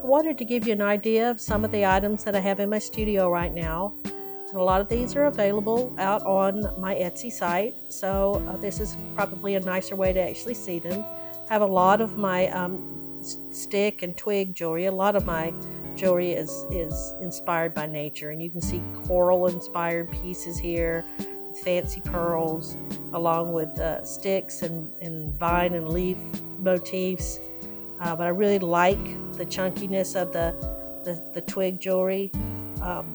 wanted to give you an idea of some of the items that I have in my studio right now. And a lot of these are available out on my Etsy site, so this is probably a nicer way to actually see them. I have a lot of my stick and twig jewelry. A lot of my jewelry is inspired by nature, and you can see coral inspired pieces here, fancy pearls, along with sticks and vine and leaf motifs. But I really like the chunkiness of the twig jewelry.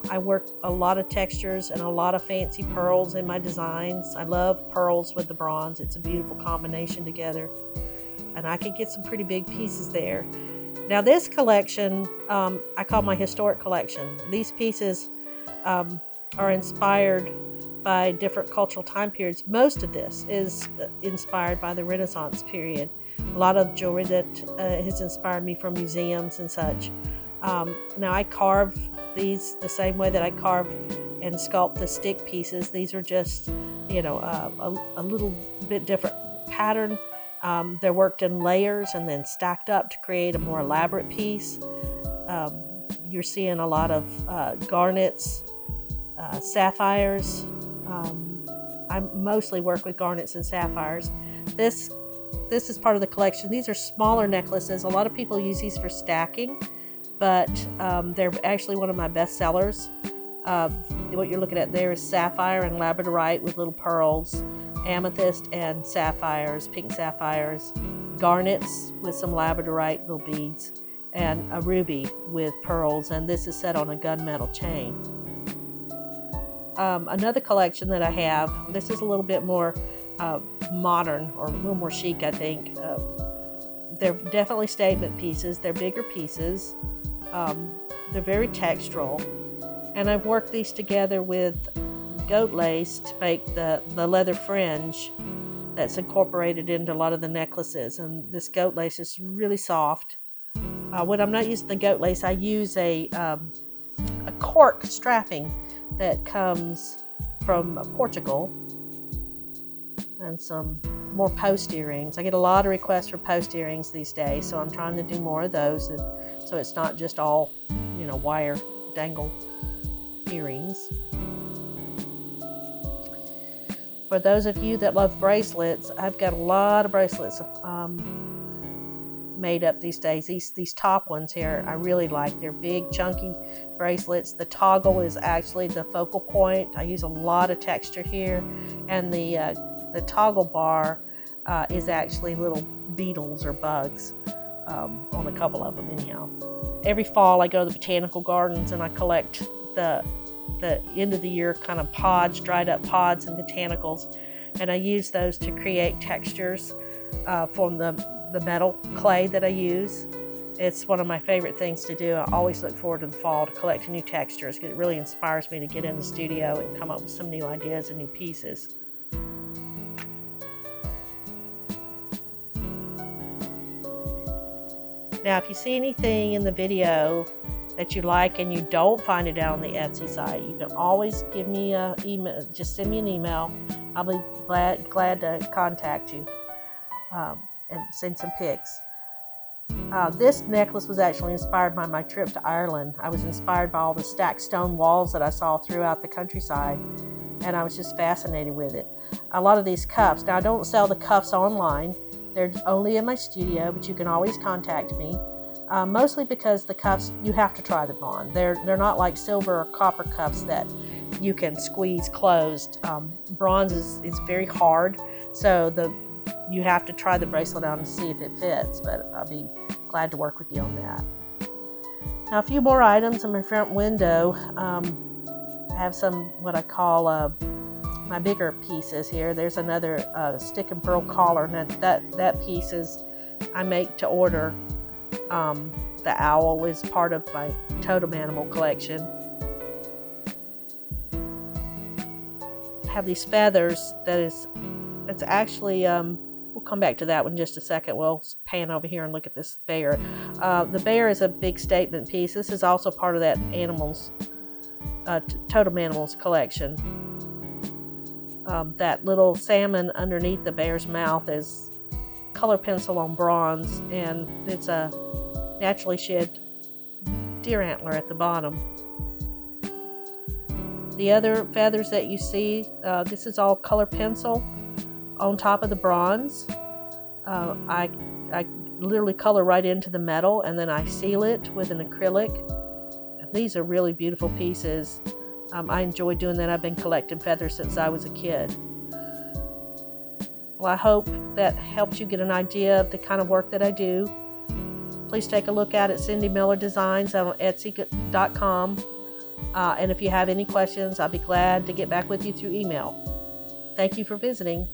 I work a lot of textures and a lot of fancy pearls in my designs. I love pearls with the bronze. It's a beautiful combination together. And I could get some pretty big pieces there. Now this collection, I call my historic collection. These pieces are inspired by different cultural time periods. Most of this is inspired by the Renaissance period. A lot of jewelry that has inspired me from museums and such. Now I carve these the same way that I carve and sculpt the stick pieces. These are just, a little bit different pattern. They're worked in layers and then stacked up to create a more elaborate piece. You're seeing a lot of garnets, sapphires. I mostly work with garnets and sapphires. This is part of the collection. These are smaller necklaces. A lot of people use these for stacking, but they're actually one of my best sellers. What you're looking at there is sapphire and labradorite with little pearls, amethyst and sapphires, pink sapphires, garnets with some labradorite little beads, and a ruby with pearls, and this is set on a gunmetal chain. Another collection that I have, this is a little bit more modern, or a little more chic, I think. They're definitely statement pieces. They're bigger pieces. They're very textural, and I've worked these together with goat lace to make the leather fringe that's incorporated into a lot of the necklaces. And this goat lace is really soft. When I'm not using the goat lace, I use a cork strapping that comes from Portugal, and some more post earrings. I get a lot of requests for post earrings these days, so I'm trying to do more of those, so it's not just all, wire dangle earrings. For those of you that love bracelets, I've got a lot of bracelets made up these days. These top ones here I really like. They're big, chunky bracelets. The toggle is actually the focal point. I use a lot of texture here, and the toggle bar is actually little beetles or bugs on a couple of them anyhow. Every fall I go to the botanical gardens and I collect the end of the year kind of pods, dried up pods and botanicals, and I use those to create textures from the metal clay that I use. It's one of my favorite things to do. I always look forward to the fall to collect new textures. It really inspires me to get in the studio and come up with some new ideas and new pieces. Now, if you see anything in the video that you like and you don't find it out on the Etsy site, you can always give me an email. Just send me an email. I'll be glad to contact you and send some pics. This necklace was actually inspired by my trip to Ireland. I was inspired by all the stacked stone walls that I saw throughout the countryside, and I was just fascinated with it. A lot of these cuffs, now I don't sell the cuffs online. They're only in my studio, but you can always contact me. Mostly because the cuffs, you have to try them on. They're not like silver or copper cuffs that you can squeeze closed. Bronze is very hard, so you have to try the bracelet on to see if it fits, but I'll be glad to work with you on that. Now, a few more items in my front window. I have some what I call my bigger pieces here. There's another stick and pearl collar, and that piece is I make to order. The owl is part of my totem animal collection. I have these feathers that's actually we'll come back to that one in just a second. We'll pan over here and look at this bear. The bear is a big statement piece. This is also part of that totem animals collection. That little salmon underneath the bear's mouth is color pencil on bronze, and it's a naturally shed deer antler at the bottom. The other feathers that you see, this is all color pencil on top of the bronze. I literally color right into the metal, and then I seal it with an acrylic. And these are really beautiful pieces. I enjoy doing that. I've been collecting feathers since I was a kid. Well, I hope that helped you get an idea of the kind of work that I do. Please take a look at Cindy Miller Designs on Etsy.com. And if you have any questions, I'll be glad to get back with you through email. Thank you for visiting.